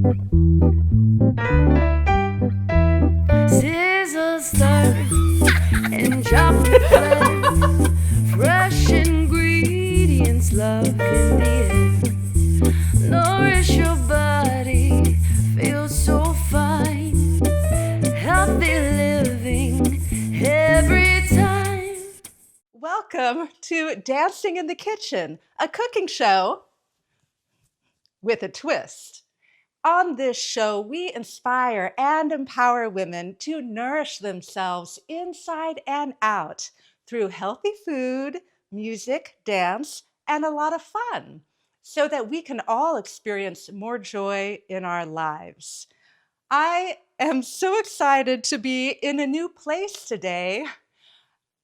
Sizzle, stir, and drop the flame. Fresh ingredients, love in the air. Nourish your body, feel so fine. Healthy living every time. Welcome to Dancing in the Kitchen, a cooking show with a twist. On this show, we inspire and empower women to nourish themselves inside and out through healthy food, music, dance, and a lot of fun, so that we can all experience more joy in our lives. I am so excited to be in a new place today.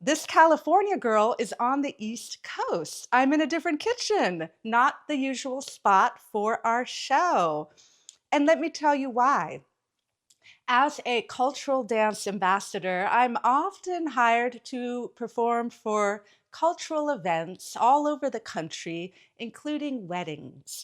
This California girl is on the East Coast. I'm in a different kitchen, not the usual spot for our show. And let me tell you why. As a cultural dance ambassador, I'm often hired to perform for cultural events all over the country, including weddings.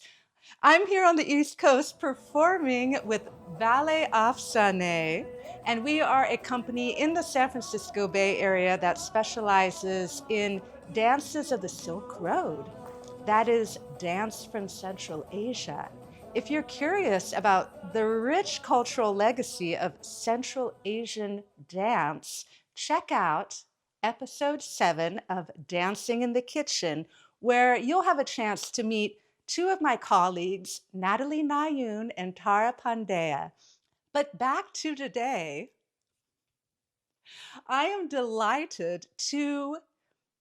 I'm here on the East Coast performing with Ballet Afsane, and we are a company in the San Francisco Bay Area that specializes in dances of the Silk Road. That is dance from Central Asia. If you're curious about the rich cultural legacy of Central Asian dance, check out episode 7 of Dancing in the Kitchen, where you'll have a chance to meet two of my colleagues, Natalie Nayun and Tara Pandya. But back to today, I am delighted to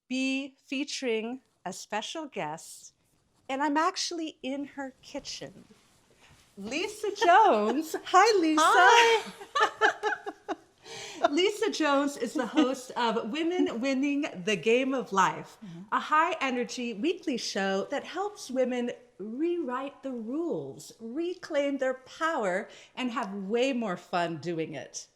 be featuring a special guest, and I'm actually in her kitchen. Lisa Jones. Hi, Lisa. Hi. Lisa Jones is the host of Women Winning the Game of Life, a high-energy weekly show that helps women rewrite the rules, reclaim their power, and have way more fun doing it.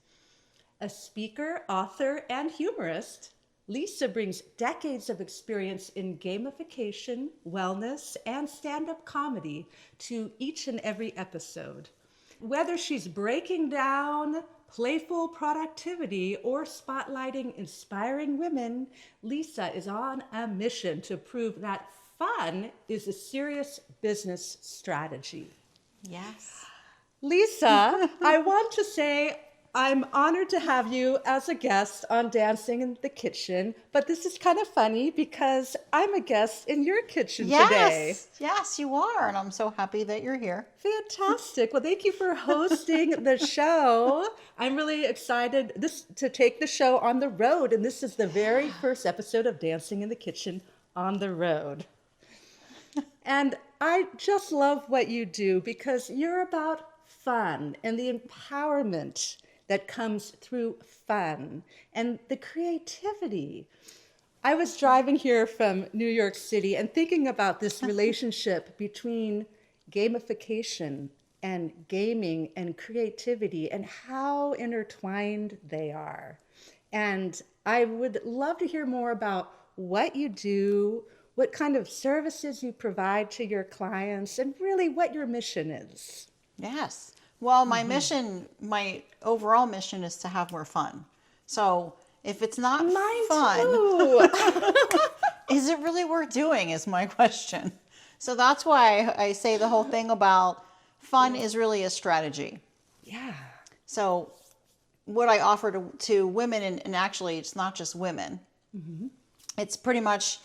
A speaker, author, and humorist, Lisa brings decades of experience in gamification, wellness, and stand-up comedy to each and every episode. Whether she's breaking down playful productivity or spotlighting inspiring women, Lisa is on a mission to prove that fun is a serious business strategy. Yes. Lisa, I want to say I'm honored to have you as a guest on Dancing in the Kitchen, but this is kind of funny because I'm a guest in your kitchen today. Yes, you are, and I'm so happy that you're here. Fantastic. Well, thank you for hosting the show. I'm really excited to take the show on the road, and this is the very first episode of Dancing in the Kitchen on the road. And I just love what you do because you're about fun and the empowerment that comes through fun and the creativity. I was driving here from New York City and thinking about this relationship between gamification and gaming and creativity and how intertwined they are. And I would love to hear more about what you do, what kind of services you provide to your clients, and really what your mission is. Yes. Well, my my overall mission is to have more fun. So if it's not fun, is it really worth doing is my question. So that's why I say the whole thing about fun is really a strategy. Yeah. So what I offer to women, and actually it's not just women, it's pretty much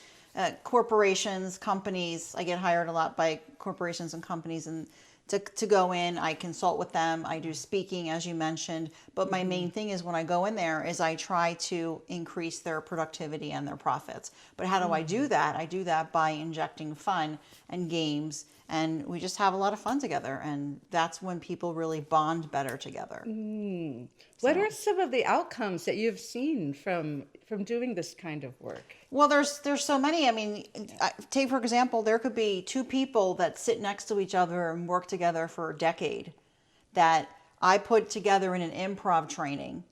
corporations, companies. I get hired a lot by corporations and companies, and to go in, I consult with them. I do speaking, as you mentioned. But my main thing is when I go in there is I try to increase their productivity and their profits. But how do I do that? I do that by injecting fun and games. And we just have a lot of fun together. And that's when people really bond better together. What are some of the outcomes that you've seen from doing this kind of work? Well, there's so many. I mean, take for example, there could be two people that sit next to each other and work together for a decade that I put together in an improv training,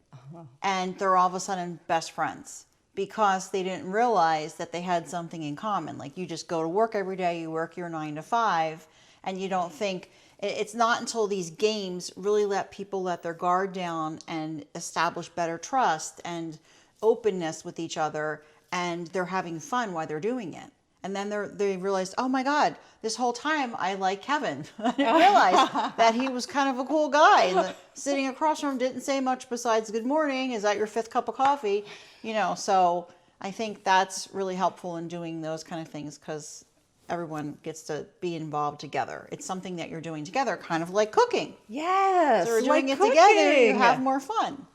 and they're all of a sudden best friends because they didn't realize that they had something in common. Like you just go to work every day, you work your 9 to 5, and you don't think It's not until these games really let people let their guard down and establish better trust and openness with each other, and they're having fun while they're doing it. And then they realized, oh my God, this whole time I like Kevin. I didn't realize that he was kind of a cool guy. And sitting across from him didn't say much besides good morning. Is that your 5th cup of coffee? So I think that's really helpful in doing those kind of things, because everyone gets to be involved together. It's something that you're doing together, kind of like cooking. Yes. So we're doing like it together, you cooking. have more fun.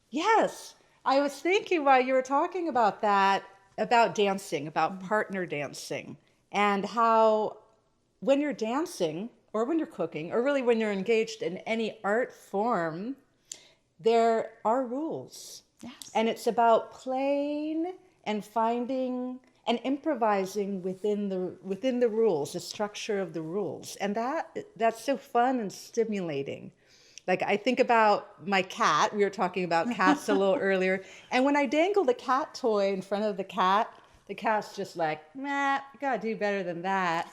Yes. I was thinking while you were talking about that, about dancing, about partner dancing, and how when you're dancing or when you're cooking, or really when you're engaged in any art form, there are rules. Yes. And it's about playing and finding and improvising within the rules, the structure of the rules. And that's so fun and stimulating. Like, I think about my cat. We were talking about cats a little earlier. And when I dangle the cat toy in front of the cat's just like, nah, you gotta do better than that.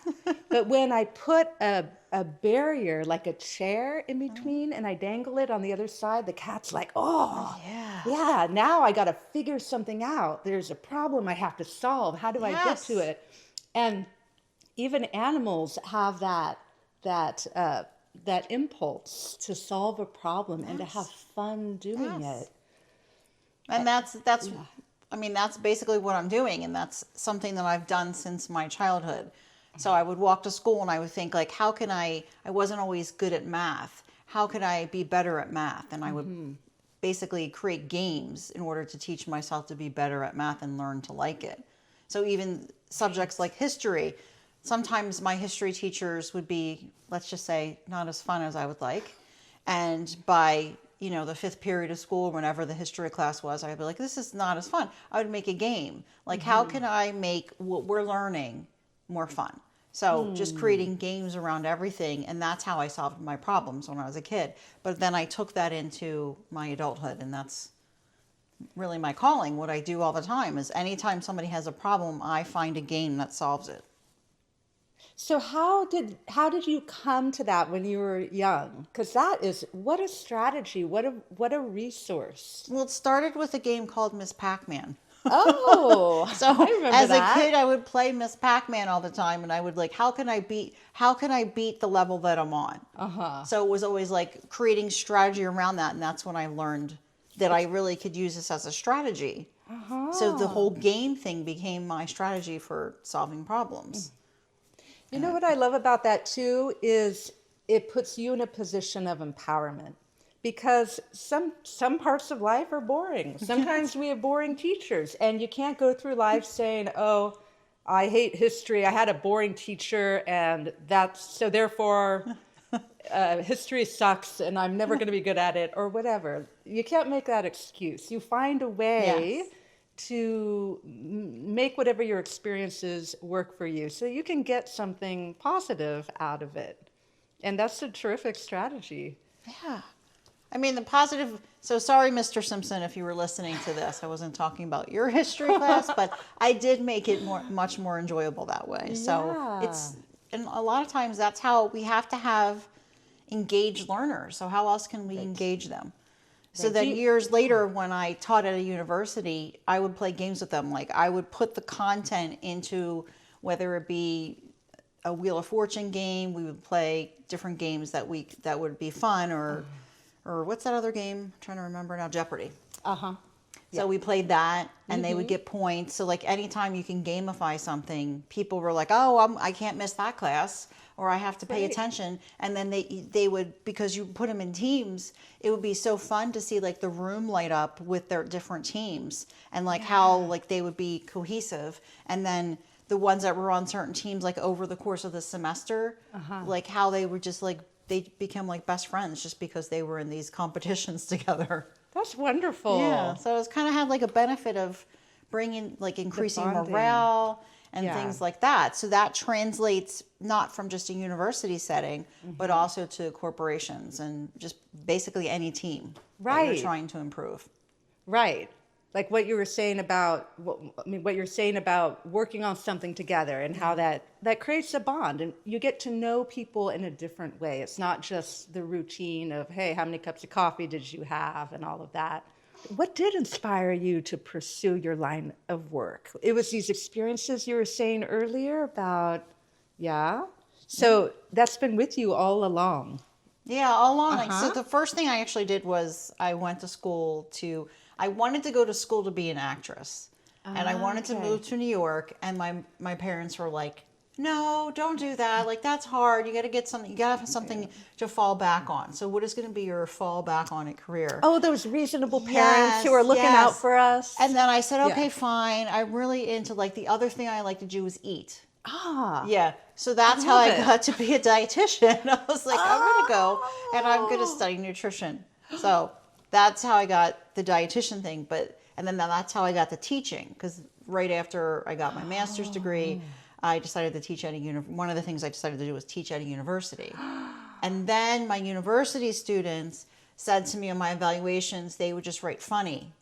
But when I put a barrier, like a chair in between, and I dangle it on the other side, the cat's like, oh, yeah, now I gotta figure something out. There's a problem I have to solve. How do I get to it? And even animals have that impulse to solve a problem and to have fun doing it. And that's basically what I'm doing, and that's something that I've done since my childhood. So I would walk to school and I would think, like, how can I wasn't always good at math. How could I be better at math? And I would basically create games in order to teach myself to be better at math and learn to like it. So even subjects like history, sometimes my history teachers would be, let's just say, not as fun as I would like. And by, the 5th period of school, whenever the history class was, I'd be like, this is not as fun. I would make a game. Like, how can I make what we're learning more fun? So just creating games around everything. And that's how I solved my problems when I was a kid. But then I took that into my adulthood, and that's really my calling. What I do all the time is anytime somebody has a problem, I find a game that solves it. So how did you come to that when you were young? Because that is, what a strategy, what a resource. Well, it started with a game called Miss Pac-Man. Oh, so I remember as that. a kid, I would play Miss Pac-Man all the time, and I would like, how can I beat the level that I'm on? So it was always like creating strategy around that, and that's when I learned that I really could use this as a strategy. So the whole game thing became my strategy for solving problems. You know what I love about that too is it puts you in a position of empowerment, because some parts of life are boring. Sometimes we have boring teachers, and you can't go through life saying, oh, I hate history. I had a boring teacher, and therefore history sucks and I'm never going to be good at it, or whatever. You can't make that excuse. You find a way to make whatever your experiences work for you, so you can get something positive out of it. And that's a terrific strategy. Yeah. I mean, the positive, so sorry, Mr. Simpson, if you were listening to this. I wasn't talking about your history class, but I did make it much more enjoyable that way. So and a lot of times that's how we have to have engaged learners. So how else can we engage them? So then years later, when I taught at a university, I would play games with them. Like, I would put the content into, whether it be a Wheel of Fortune game, we would play different games that would be fun, or what's that other game? I'm trying to remember now, Jeopardy. So we played that, and they would get points. So like anytime you can gamify something, people were like, oh, I can't miss that class, or I have to pay attention. And then they would, because you put them in teams, it would be so fun to see like the room light up with their different teams, and like how like they would be cohesive. And then the ones that were on certain teams, like over the course of the semester, like how they were just like, they become like best friends just because they were in these competitions together. That's wonderful. Yeah. So it's kind of had like a benefit of bringing, like increasing morale and things like that. So that translates not from just a university setting, but also to corporations and just basically any team that you're trying to improve. Right. Like what you were saying about, what you're saying about working on something together and how that creates a bond, and you get to know people in a different way. It's not just the routine of, hey, how many cups of coffee did you have and all of that. What did inspire you to pursue your line of work? It was these experiences you were saying earlier about, yeah? So that's been with you all along. Yeah, all along. Like, so the first thing I actually did was I wanted to go to school to be an actress. And I wanted to move to New York, and my parents were like, no, don't do that. Like, that's hard. You got to get something. You got to have something to fall back on. So what is going to be your fall back on it career? Oh, those reasonable parents who are looking out for us. And then I said, okay, fine. I'm really into, like, the other thing I like to do is eat. Yeah. So that's how I got to be a dietitian. I was like, I'm going to go and I'm going to study nutrition. So that's how I got the dietitian thing. And then that's how I got the teaching, because right after I got my master's degree, I decided to teach at a university. One of the things I decided to do was teach at a university. And then my university students said to me on my evaluations, they would just write funny.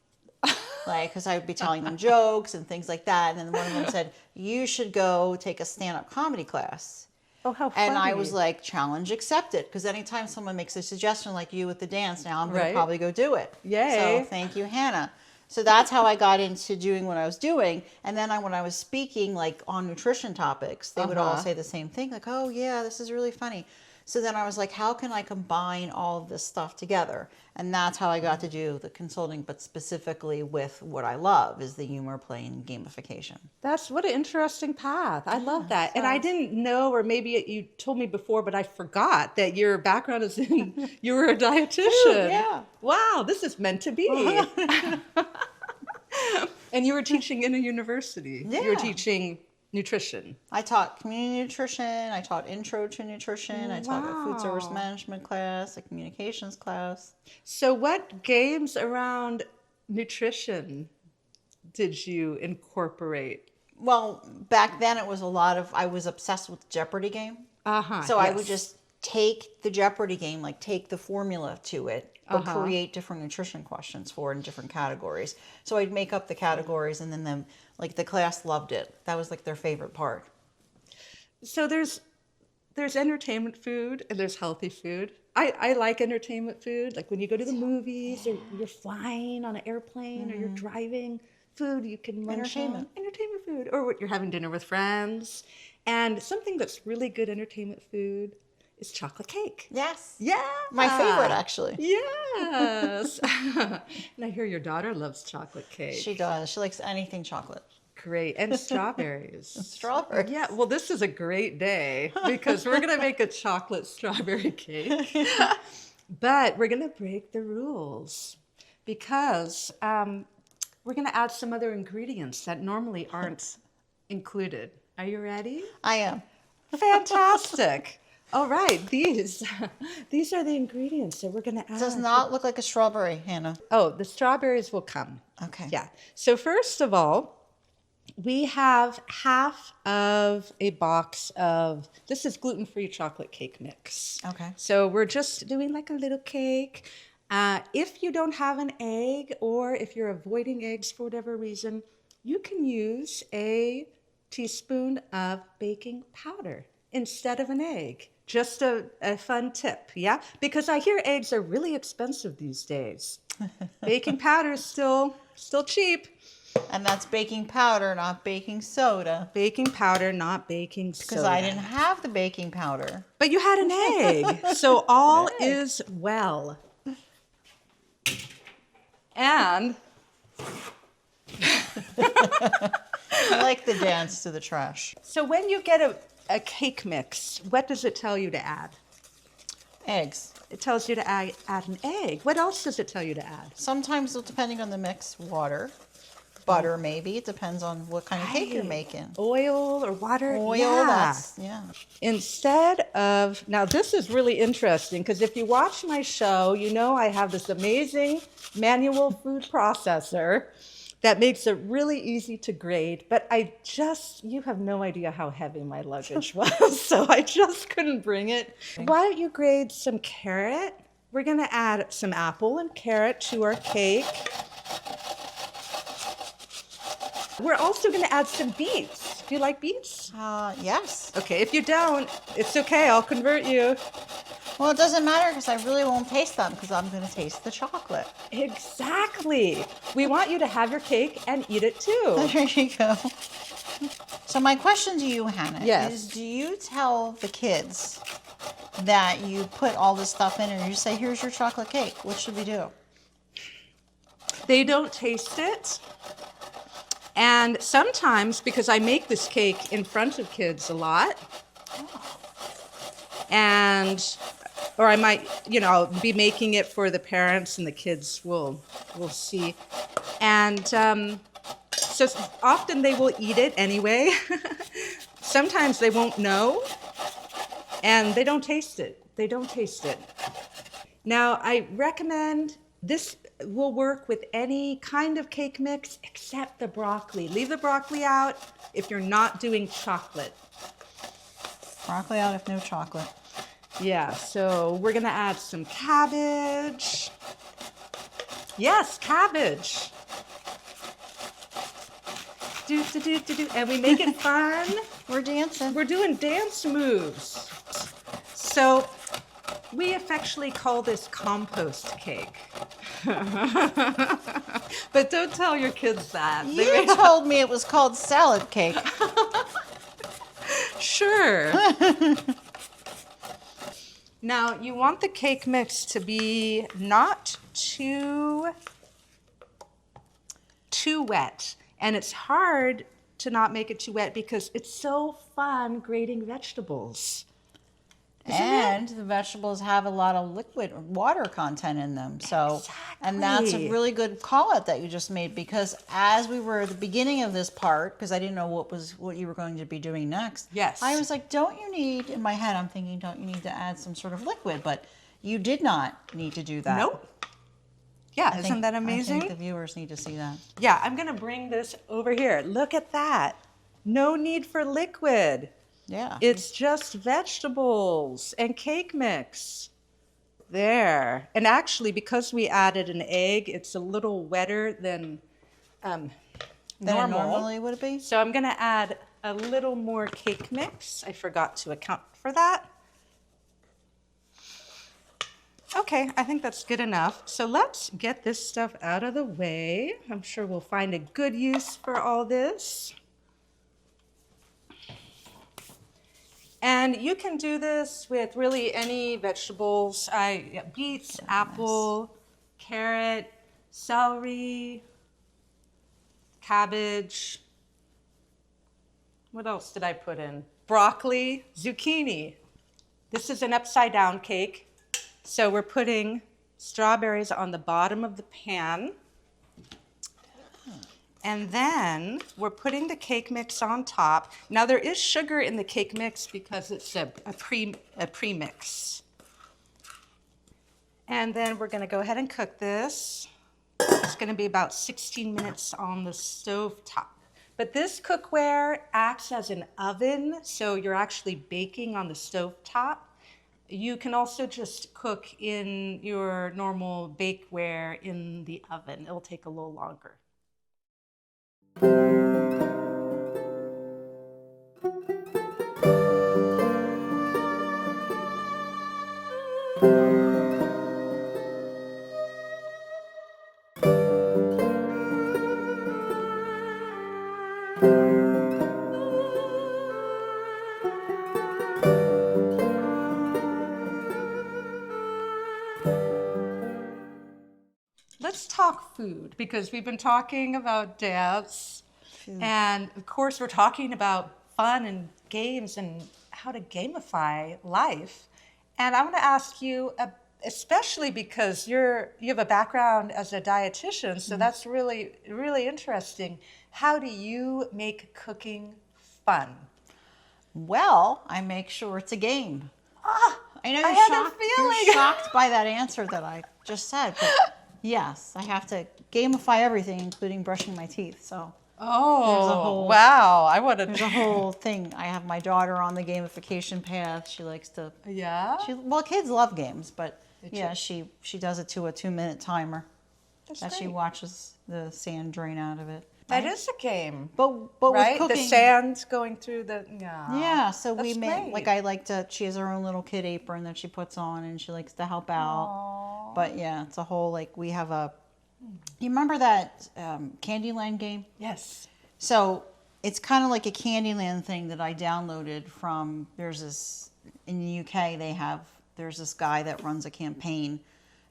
Like, because I would be telling them jokes and things like that. And then one of them said, you should go take a stand-up comedy class. Oh, how funny. And I was like, challenge accepted. Because anytime someone makes a suggestion like you with the dance, now I'm going to probably go do it. Yay. So thank you, Hannah. So that's how I got into doing what I was doing. And then when I was speaking, like, on nutrition topics, they would all say the same thing. Like, oh, yeah, this is really funny. So then I was like, how can I combine all of this stuff together? And that's how I got to do the consulting, but specifically with what I love is the humor, play, and gamification. That's what an interesting path. I love that. And I didn't know, or maybe you told me before, but I forgot that your background is in, you were a dietitian. Yeah. Wow, this is meant to be. And you were teaching in a university. Yeah. You were teaching nutrition. I taught community nutrition. I taught intro to nutrition. I taught a food service management class, a communications class. So what games around nutrition did you incorporate? Well, back then it was I was obsessed with the Jeopardy game. So I would just take the Jeopardy game, like take the formula to it, but create different nutrition questions for it in different categories. So I'd make up the categories, and then the class loved it. That was like their favorite part. So there's entertainment food and there's healthy food. I like entertainment food. Like when you go to the movies or you're flying on an airplane or you're driving, food you can munch on. Entertainment food. Or you're having dinner with friends. And something that's really good entertainment food is chocolate cake. Yes. Yeah. My favorite, actually. Yes. And I hear your daughter loves chocolate cake. She does. She likes anything chocolate. Great. And strawberries. Strawberries. Yeah. Well, this is a great day because we're going to make a chocolate strawberry cake. But we're going to break the rules because we're going to add some other ingredients that normally aren't included. Are you ready? I am. Fantastic. All right, these are the ingredients that we're going to add. It does not look like a strawberry, Hannah. Oh, the strawberries will come. Okay. Yeah. So first of all, we have half of a box of, this is gluten-free chocolate cake mix. Okay. So we're just doing like a little cake. If you don't have an egg, or if you're avoiding eggs for whatever reason, you can use a teaspoon of baking powder instead of an egg. Just a fun tip, yeah? Because I hear eggs are really expensive these days. Baking powder is still cheap. And that's baking powder, not baking soda. Baking powder, not baking soda. Because I didn't have the baking powder. But you had an egg, so all is well. And I like the dance to the trash. so when you get a cake mix, what does it tell you to add? Eggs. It tells you to add an egg. What else does it tell you to add? Sometimes, depending on the mix, water, butter maybe. It depends on what kind of cake you're making. Oil or water? Oil, yeah. Instead of, now this is really interesting because if you watch my show, you know I have this amazing manual food processor that makes it really easy to grade, but you have no idea how heavy my luggage was, so I just couldn't bring it. Why don't you grade some carrot? We're gonna add some apple and carrot to our cake. We're also going to add some beets. Do you like beets? Yes. Okay, if you don't, it's okay. I'll convert you. Well, it doesn't matter because I really won't taste them because I'm going to taste the chocolate. Exactly. We want you to have your cake and eat it too. There you go. So my question to you, Hannah, Yes. is do you tell the kids that you put all this stuff in and you say, here's your chocolate cake? What should we do? They don't taste it. And sometimes, because I make this cake in front of kids a lot, or I might, I'll be making it for the parents and the kids will see. And so often they will eat it anyway. Sometimes they won't know, and they don't taste it. They don't taste it. Now, I recommend this will work with any kind of cake mix except the broccoli. Leave the broccoli out if you're not doing chocolate. Broccoli out if no chocolate. Yeah, so we're gonna add some cabbage. Yes, cabbage. And we make it fun. We're dancing. We're doing dance moves. So we affectionately call this compost cake. But don't tell your kids that. You told me it was called salad cake. Sure. Now, you want the cake mix to be not too wet. And it's hard to not make it too wet because it's so fun grating vegetables. And the vegetables have a lot of liquid water content in them. So, and that's a really good call out that you just made, because as we were at the beginning of this part, because I didn't know what you were going to be doing next. Yes. I was like, don't you need, in my head, I'm thinking, don't you need to add some sort of liquid? But you did not need to do that. Nope. Yeah, isn't that amazing? I think the viewers need to see that. Yeah, I'm going to bring this over here. Look at that. No need for liquid. Yeah. It's just vegetables and cake mix. There. And actually, because we added an egg, it's a little wetter than Than it normally would be? So I'm going to add a little more cake mix. I forgot to account for that. Okay, I think that's good enough. So let's get this stuff out of the way. I'm sure we'll find a good use for all this. And you can do this with really any vegetables. Beets, apple, carrot, celery, cabbage. What else did I put in? Broccoli, zucchini. This is an upside down cake. So we're putting strawberries on the bottom of the pan. And then we're putting the cake mix on top. Now there is sugar in the cake mix because it's a premix. And then we're going to go ahead and cook this. It's going to be about 16 minutes on the stove top. But this cookware acts as an oven, so you're actually baking on the stove top. You can also just cook in your normal bakeware in the oven. It'll take a little longer. Let's talk food, because we've been talking about dance. And of course, we're talking about fun and games and how to gamify life. And I want to ask you, especially because you have a background as a dietitian, so that's really, really interesting. How do you make cooking fun? Well, I make sure it's a game. I know you're shocked by that answer that I just said, but yes, I have to gamify everything, including brushing my teeth. So wow! There's a whole thing. I have my daughter on the gamification path. She likes to. Yeah. Well, kids love games, but yeah, she does it to a 2-minute timer. That's that great. she watches the sand drain out of it. That is a game. But right? with cooking, The sand going through the, yeah. So we That's made great. like I like to. She has her own little kid apron that she puts on, and she likes to help out. Aw. But yeah, it's a whole like we have a. You remember that Candyland game? Yes. So it's kind of like a Candyland thing that I downloaded from. There's this in the UK. There's this guy that runs a campaign.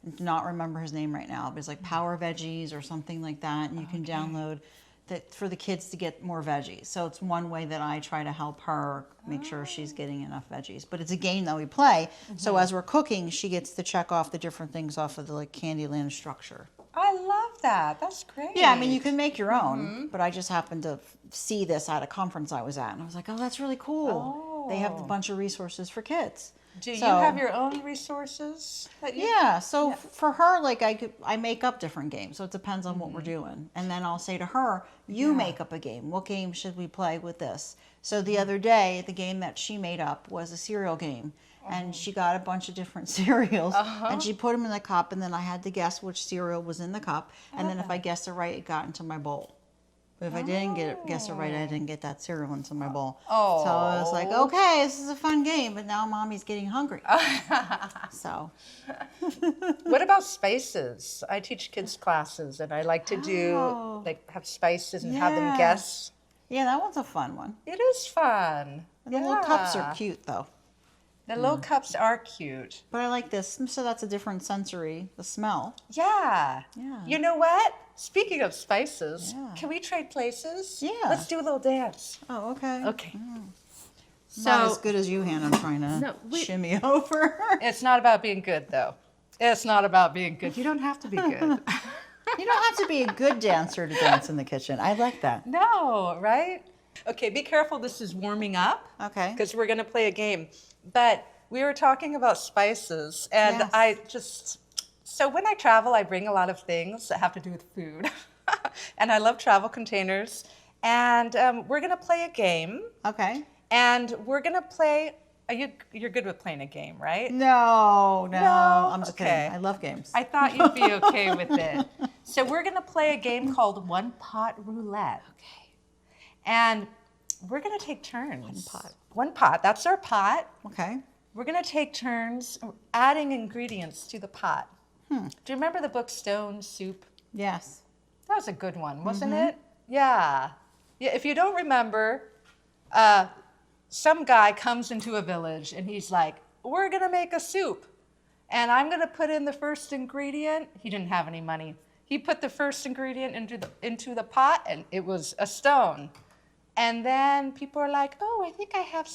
I do not remember his name right now, but it's like Power Veggies or something like that, and you can download that for the kids to get more veggies. So it's one way that I try to help her make sure she's getting enough veggies. But it's a game that we play. So as we're cooking, she gets to check off the different things off of the like Candyland structure. I love that. That's great. Yeah, I mean you can make your own, but I just happened to see this at a conference I was at, and I was like, oh, that's really cool. They have a bunch of resources for kids. Do you have your own resources? Yeah, so for her, like I make up different games, so it depends on what we're doing, and then I'll say to her, "You make up a game. What game should we play with this?" So the other day, the game that she made up was a cereal game, and she got a bunch of different cereals, and she put them in the cup, and then I had to guess which cereal was in the cup, and then if I guessed it right, it got into my bowl. But if I didn't guess it right, I didn't get that cereal into my bowl. Oh. So I was like, okay, this is a fun game, but now mommy's getting hungry. So. What about spices? I teach kids classes, and I like to do have spices and have them guess. Yeah, that one's a fun one. It is fun. And the little cups are cute, though. The little cups are cute. But I like this. So that's a different sensory, the smell. Yeah. Yeah. You know what? Speaking of spices, Yeah. can we trade places? Yeah. Let's do a little dance. Oh, okay. Okay. Not as good as you, Hannah. I'm trying to shimmy over. It's not about being good, though. It's not about being good. You don't have to be good. You don't have to be a good dancer to dance in the kitchen. I like that. No, right? Okay, be careful. This is warming up. Okay. Because we're going to play a game. But we were talking about spices, and Yes. So when I travel, I bring a lot of things that have to do with food. And I love travel containers. And we're going to play a game. Okay. And we're going to play, you're good with playing a game, right? No. No? I'm just Okay. kidding. I love games. I thought you'd be okay with it. So we're going to play a game called One-Pot Roulette. Okay. And we're going to take turns. One pot. That's our pot. Okay. We're going to take turns adding ingredients to the pot. Do you remember the book Stone Soup? Yes. That was a good one, wasn't it? Yeah. Yeah. If you don't remember, some guy comes into a village and he's like, we're going to make a soup. And I'm going to put in the first ingredient. He didn't have any money. He put the first ingredient into the pot, and it was a stone. And then people are like, oh, I think I have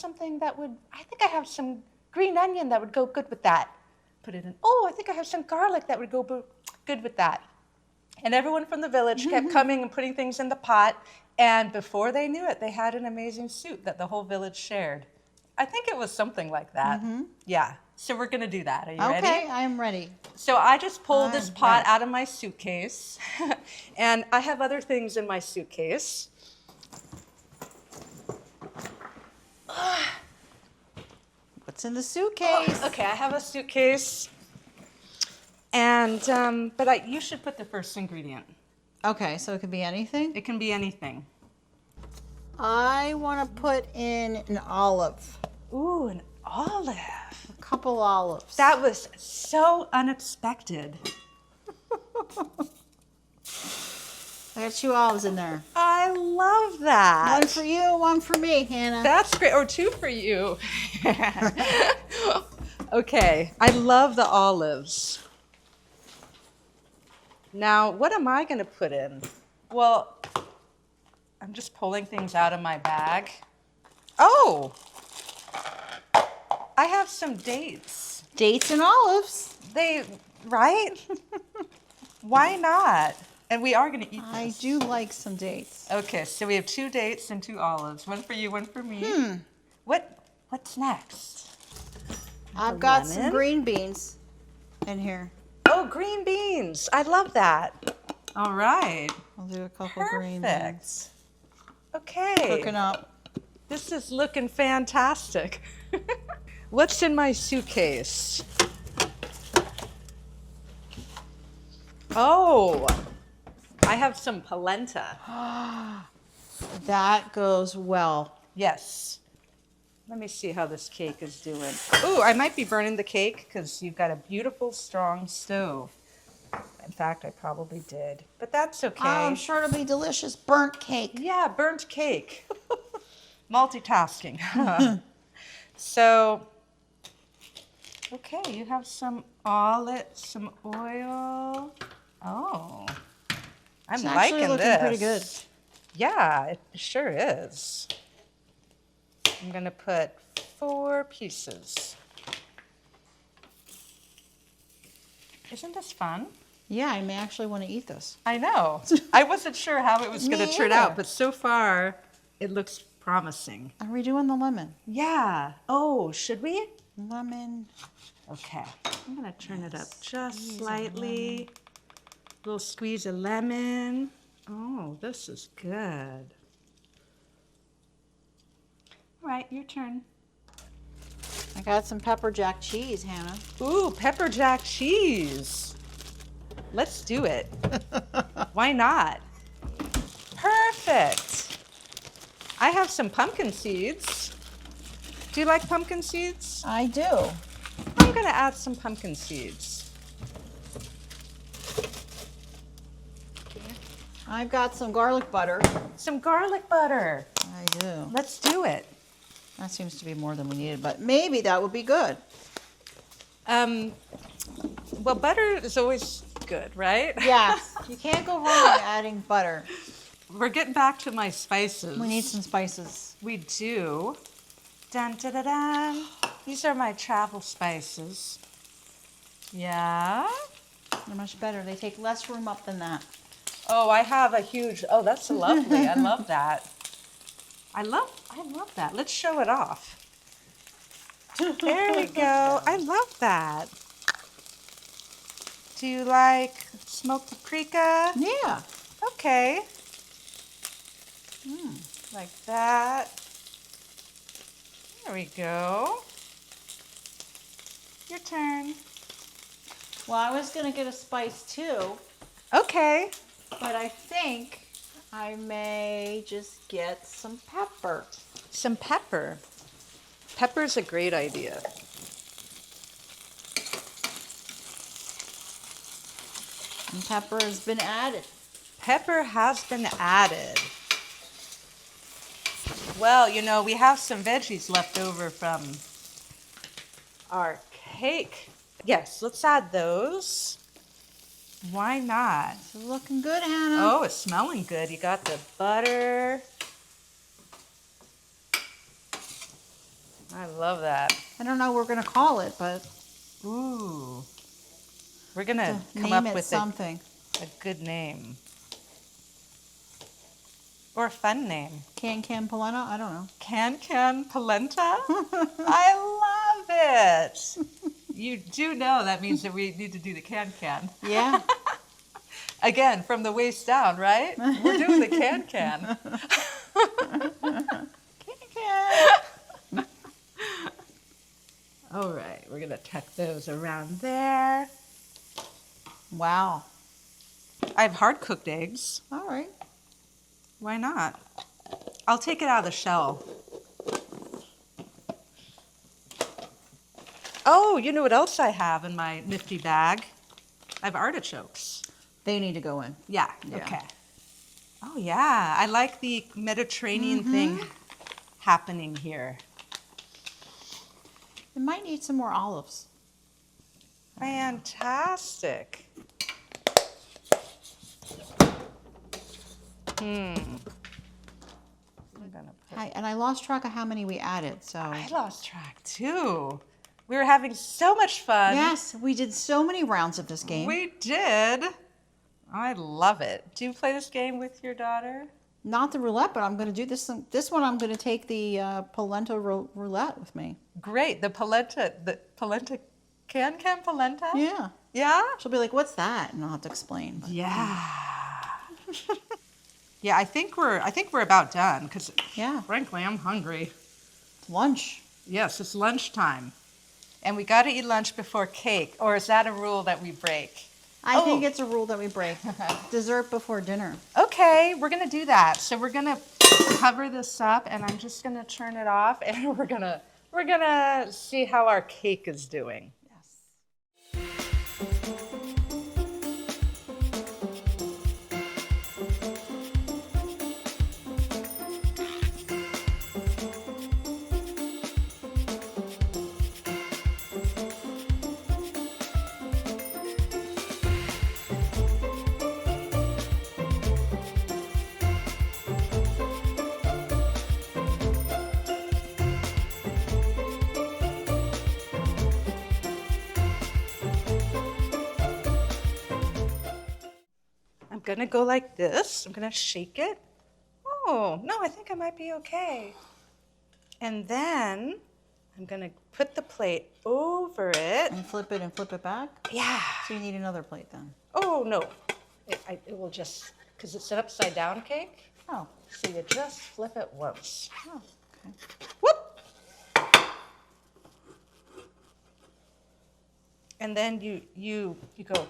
some green onion that would go good with that. Put it in. Oh, I think I have some garlic that would go good with that. And everyone from the village kept coming and putting things in the pot. And before they knew it, they had an amazing soup that the whole village shared. I think it was something like that. Yeah. So we're going to do that. Are you ready? Okay, I'm ready. So I just pulled this pot out of my suitcase. And I have other things in my suitcase. What's in the suitcase? Okay, I have a suitcase. And, but you should put the first ingredient. Okay, so it could be anything? It can be anything. I want to put in an olive. Ooh, an olive. A couple olives. That was so unexpected. I got 2 olives in there. I love that. One for you, one for me, Hannah. That's great. Or 2 for you. Okay, I love the olives. Now, what am I going to put in? Well, I'm just pulling things out of my bag. Oh, I have some dates. Dates and olives. Right? Why not? And we are going to eat this. I do like some dates. Okay, so we have 2 dates and 2 olives. One for you, one for me. What's next? I've got some lemon? green beans in here. Oh, green beans. I love that. All right. I'll do a couple green Perfect. beans. Okay. Cooking up. This is looking fantastic. What's in my suitcase? I have some polenta. That goes well. Yes. Let me see how this cake is doing. Ooh, I might be burning the cake because you've got a beautiful, strong stove. In fact, I probably did, but that's okay. Oh, I'm sure it'll be delicious. Burnt cake. Yeah, burnt cake. Multitasking. So, okay, you have some oil. Oh, I'm It's liking actually looking this. pretty good. Yeah, it sure is. I'm gonna put 4 pieces. Isn't this fun? Yeah, I may actually want to eat this. I know. I wasn't sure how it was going to Me turn either. out, but so far it looks promising. Are we doing the lemon? Yeah. Oh, should we? Lemon. Okay. I'm going to turn it up just slightly. Little squeeze of lemon. Oh, this is good. All right, your turn. I got some pepper jack cheese, Hannah. Ooh, pepper jack cheese. Let's do it. Why not? Perfect. I have some pumpkin seeds. Do you like pumpkin seeds? I do. I'm going to add some pumpkin seeds. I've got some garlic butter. Some garlic butter. I do. Let's do it. That seems to be more than we needed, but maybe that would be good. Well, butter is always good, right? Yes, you can't go wrong adding butter. We're getting back to my spices. We need some spices. We do. Dun, dun, dun, dun. These are my travel spices. Yeah. They're much better. They take less room up than that. Oh, I have a huge, oh, that's lovely. I love that. I love that. Let's show it off. There we go. I love that. Do you like smoked paprika? Yeah. Okay. Like that. There we go. Your turn. Well, I was going to get a spice too, Okay. but I think I may just get some pepper. Some pepper. Pepper's a great idea. And pepper has been added. Pepper has been added. Well, you know, we have some veggies left over from our cake. Yes, let's add those. Why not? It's looking good, Hannah. Oh, it's smelling good. You got the butter. I love that. I don't know what we're going to call it, but Ooh. We're going to come name up it with something. a good name. Or a fun name. Can polenta? I don't know. Can polenta? I love it. You do know that means that we need to do the can. Yeah. Again, from the waist down, right? We're doing the can. Can. All right, we're going to tuck those around there. Wow. I have hard-cooked eggs. All right. Why not? I'll take it out of the shell. Oh, you know what else I have in my nifty bag? I have artichokes. They need to go in. Yeah, Yeah. okay. Oh, yeah. I like the Mediterranean thing happening here. It might need some more olives. Fantastic. I'm gonna put, And I lost track of how many we added, so. I lost track too. We were having so much fun. Yes, we did so many rounds of this game. We did. I love it. Do you play this game with your daughter? Not the roulette, but I'm going to do this. This one, I'm going to take the polenta roulette with me. Great. The polenta can polenta? Yeah. Yeah? She'll be like, "What's that?" And I'll have to explain. But, Yeah. Yeah, I think we're about done because yeah. frankly, I'm hungry. It's lunch. Yes, it's lunchtime. And we got to eat lunch before cake, or is that a rule that we break? I think it's a rule that we break. Dessert before dinner. Okay, we're gonna do that. So we're gonna cover this up, and I'm just gonna turn it off, and we're gonna see how our cake is doing. Yes. I'm gonna go like this. I'm gonna shake it. Oh, no, I think I might be okay. And then I'm gonna put the plate over it. And flip it back? Yeah. So you need another plate then. Oh, no. It will just, because it's an upside down cake. Oh. So you just flip it once. Oh, okay. Whoop! And then you go.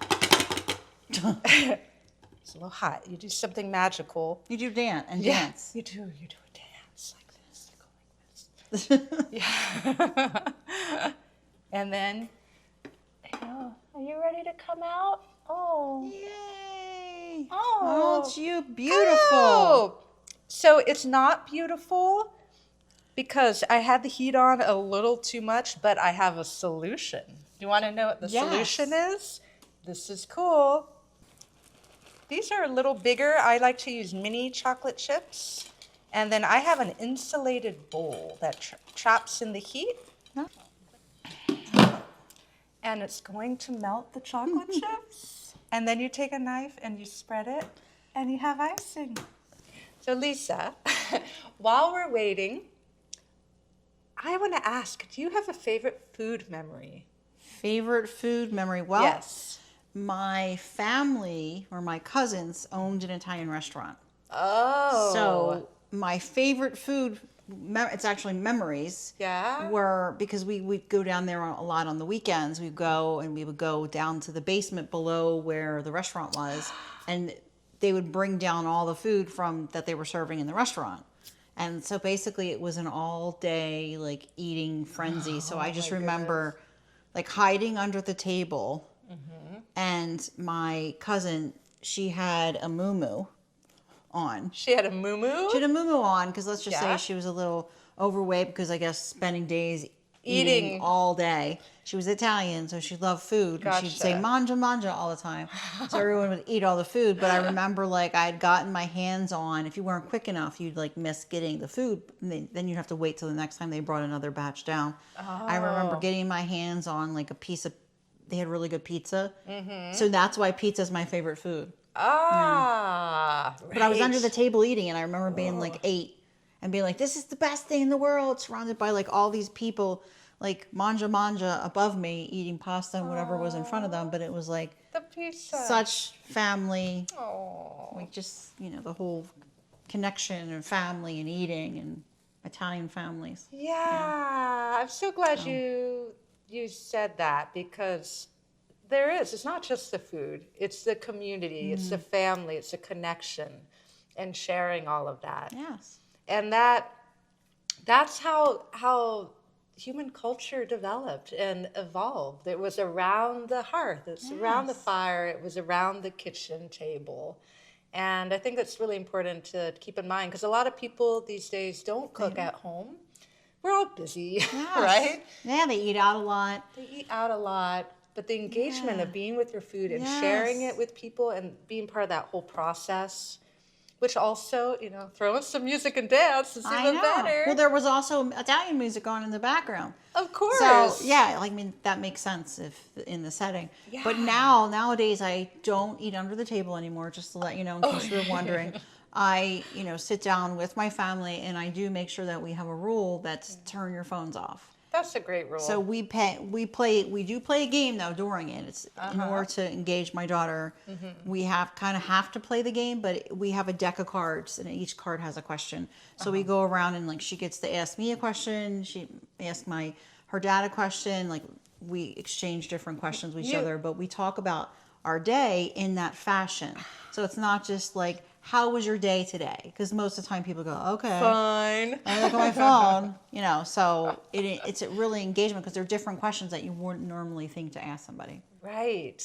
It's a little hot. You do something magical. You do dance. You do a dance like this. You go like this. Yeah. And then, are you ready to come out? Oh. Yay! Oh. It's you. Beautiful. Oh. So it's not beautiful because I had the heat on a little too much, but I have a solution. Do you want to know what the solution is? This is cool. These are a little bigger. I like to use mini chocolate chips. And then I have an insulated bowl that traps in the heat. Huh? And it's going to melt the chocolate chips. And then you take a knife and you spread it and you have icing. So Lisa, while we're waiting, I want to ask, do you have a favorite food memory? Favorite food memory? Well, Yes. my family or my cousins owned an Italian restaurant. Oh. So my favorite food, it's actually memories. Yeah? Were because we would go down there a lot on the weekends. We would go down to the basement below where the restaurant was, and they would bring down all the food that they were serving in the restaurant. And so basically it was an all day like eating frenzy. So I just remember like hiding under the table. And my cousin, she had a muumuu on. She had a muumuu? She had a muumuu on because let's just Yeah. say she was a little overweight because I guess spending days Eating. eating all day. She was Italian, so she loved food. And she'd say Gotcha. mangia, mangia all the time. So everyone would eat all the food. But I remember like I had gotten my hands on, if you weren't quick enough, you'd like miss getting the food. And then you'd have to wait till the next time they brought another batch down. I remember getting my hands on like a piece of, they had really good pizza. So that's why pizza is my favorite food. Ah. Right. But I was under the table eating, and I remember being like 8 and being like, this is the best thing in the world, surrounded by like all these people, like manja above me, eating pasta and whatever was in front of them. But it was like The pizza. such family, Oh. like just, the whole connection and family and eating and Italian families. Yeah. I'm so glad you said that because it's not just the food, it's the community, it's the family, it's the connection and sharing all of that. Yes. And that's how human culture developed and evolved. It was around the hearth, it's around the fire, it was around the kitchen table. And I think that's really important to keep in mind because a lot of people these days don't cook at home. We're all busy, Yes. right? Yeah, they eat out a lot. They eat out a lot, but the engagement of being with your food and sharing it with people and being part of that whole process, which also, throwing some music and dance is even better. Well, there was also Italian music on in the background. Of course. So, yeah, that makes sense if in the setting. Yeah. But nowadays, I don't eat under the table anymore, just to let you know, in case you were wondering. I, sit down with my family, and I do make sure that we have a rule that's turn your phones off. That's a great rule. So we do play a game though during it. It's in order to engage my daughter. We have to play the game, but we have a deck of cards, and each card has a question. So we go around and like she gets to ask me a question. She asks her dad a question. Like we exchange different questions with each other, but we talk about our day in that fashion. So it's not just like, how was your day today? Because most of the time people go, okay. Fine. I look at my phone, so it's a really engagement because they're different questions that you wouldn't normally think to ask somebody. Right.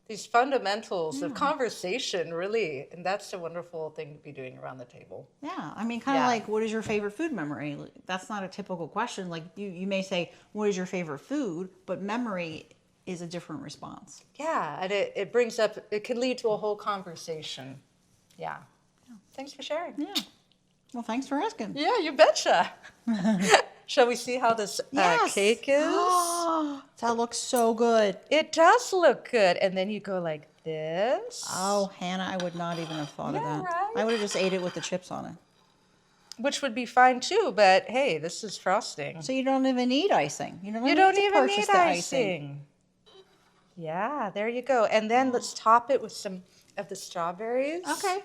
These fundamentals of conversation, really, and that's a wonderful thing to be doing around the table. Yeah, I mean, kind of like, what is your favorite food memory? That's not a typical question. Like you may say, what is your favorite food? But memory is a different response. Yeah, and it brings up, it can lead to a whole conversation. Yeah. Thanks for sharing. Yeah. Well, thanks for asking. Yeah, you betcha. Shall we see how this cake is? Oh, that looks so good. It does look good. And then you go like this. Oh, Hannah, I would not even have thought of that. Right? I would have just ate it with the chips on it. Which would be fine too, but hey, this is frosting. So you don't even need icing. You don't even purchase need the icing. Yeah, there you go. And then let's top it with some of the strawberries. Okay.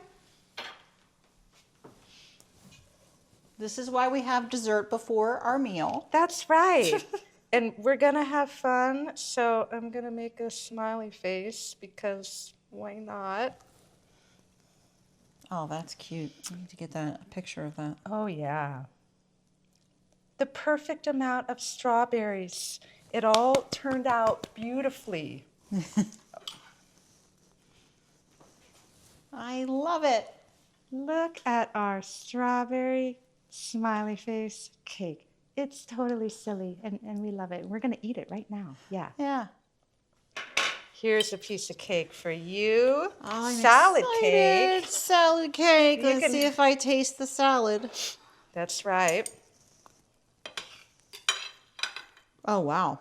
This is why we have dessert before our meal. That's right. And we're going to have fun. So I'm going to make a smiley face because why not? Oh, that's cute. I need to get a picture of that. Oh, yeah. The perfect amount of strawberries. It all turned out beautifully. I love it. Look at our strawberry smiley face cake. It's totally silly, and we love it. We're going to eat it right now. Yeah. Yeah. Here's a piece of cake for you. Oh, I'm salad excited. cake. Salad cake. You Let's can- see if I taste the salad. That's right. Oh, wow.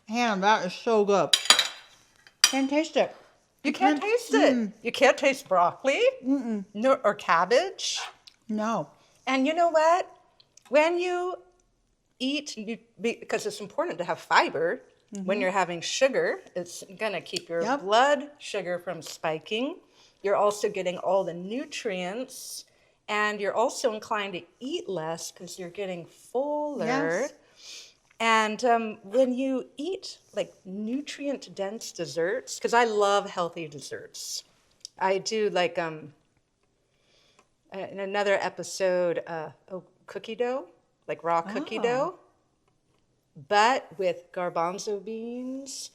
Hannah, that is so good. Can't taste it. You can't taste it. You can't taste broccoli no, or cabbage. No. And you know what? When you eat, because it's important to have fiber, when you're having sugar, it's going to keep your blood sugar from spiking. You're also getting all the nutrients, and you're also inclined to eat less because you're getting fuller. Yes. And when you eat like nutrient-dense desserts, because I love healthy desserts, I do like in another episode, cookie dough, like raw cookie dough, but with garbanzo beans,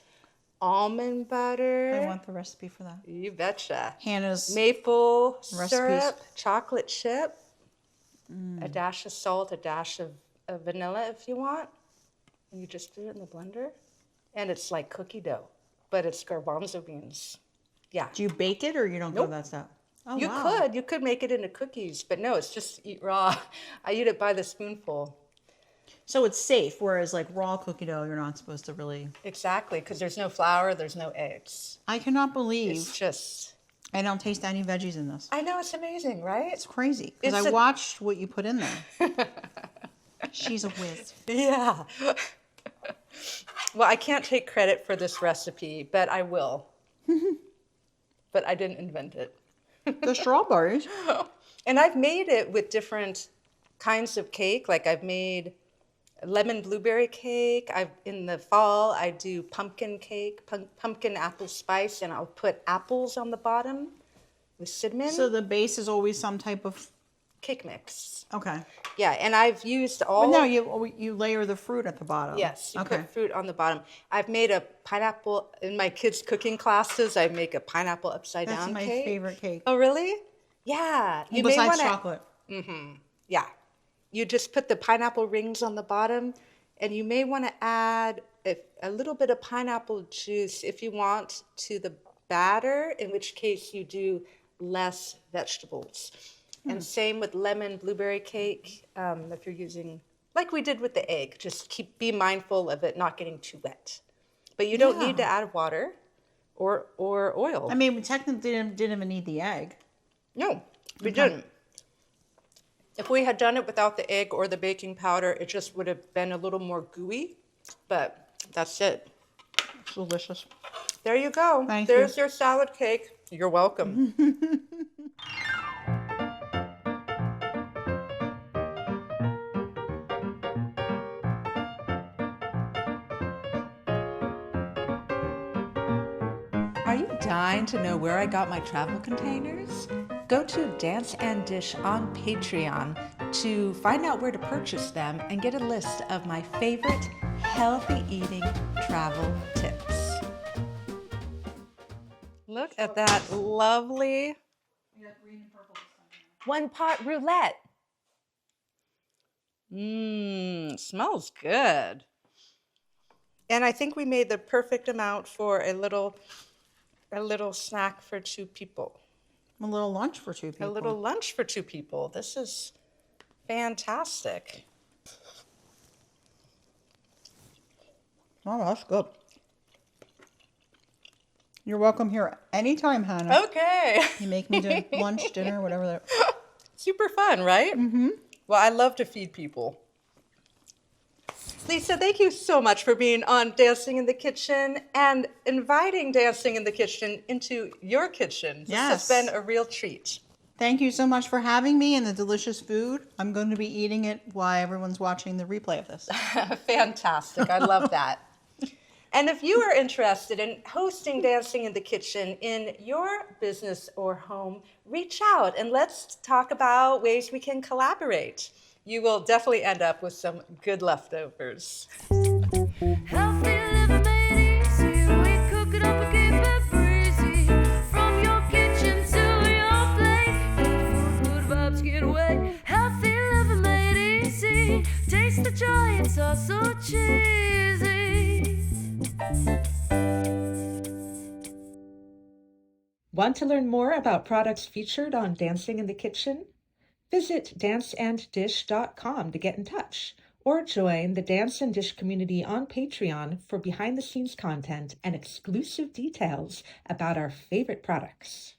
almond butter. I want the recipe for that. You betcha. Hannah's Maple recipes. syrup, chocolate chip, a dash of salt, a dash of vanilla if you want. And you just put it in the blender, and it's like cookie dough, but it's garbanzo beans. Yeah. Do you bake it or you don't go that step? Oh, You could make it into cookies, but no, it's just eat raw. I eat it by the spoonful. So it's safe, whereas like raw cookie dough, you're not supposed to really. Exactly, because there's no flour, there's no eggs. I cannot believe It's just. I don't taste any veggies in this. I know, it's amazing, right? It's crazy because I watched what you put in there. She's a whiz. Yeah. Well, I can't take credit for this recipe, but I will. But I didn't invent it. The strawberries. And I've made it with different kinds of cake. Like I've made lemon blueberry cake. In the fall, I do pumpkin cake, pumpkin apple spice, and I'll put apples on the bottom with cinnamon. So the base is always some type of Cake mix. Okay. Yeah, and I've used all. Well, no, you layer the fruit at the bottom. Yes, you Okay. put fruit on the bottom. I've made a pineapple in my kids' cooking classes. I make a pineapple upside That's down my cake. favorite cake. Oh, really? Yeah. You may Besides wanna, chocolate. Yeah. You just put the pineapple rings on the bottom, and you may want to add a little bit of pineapple juice if you want to the batter, in which case you do less vegetables. And same with lemon blueberry cake, if you're using, like we did with the egg, just be mindful of it not getting too wet. But you don't need to add water or oil. I mean, we technically didn't even need the egg. No, we didn't. If we had done it without the egg or the baking powder, it just would have been a little more gooey, but that's it. It's delicious. There you go. There's your salad cake. You're welcome. Are you dying to know where I got my travel containers? Go to Dance and Dish on Patreon to find out where to purchase them and get a list of my favorite healthy eating travel tips. Look at that lovely One-Pot Roulette. Smells good. And I think we made the perfect amount for a little snack for two people. A little lunch for two people. A little lunch for two people. This is fantastic. Oh, that's good. You're welcome here anytime, Hannah. Okay. You make me do lunch, dinner, whatever that. Super fun, right? Mm-hmm. Well, I love to feed people. Lisa, thank you so much for being on Dancing in the Kitchen and inviting Dancing in the Kitchen into your kitchen. Yes. This has been a real treat. Thank you so much for having me and the delicious food. I'm going to be eating it while everyone's watching the replay of this. Fantastic. I love that. And if you are interested in hosting Dancing in the Kitchen in your business or home, reach out and let's talk about ways we can collaborate. You will definitely end up with some good leftovers. Healthy living made easy. We cook it up and keep it breezy. From your kitchen to your plate, good vibes get away. Healthy living made easy. Taste the joy, it's all so cheesy. Want to learn more about products featured on Dancing in the Kitchen? Visit danceanddish.com to get in touch, or join the Dance and Dish community on Patreon for behind-the-scenes content and exclusive details about our favorite products.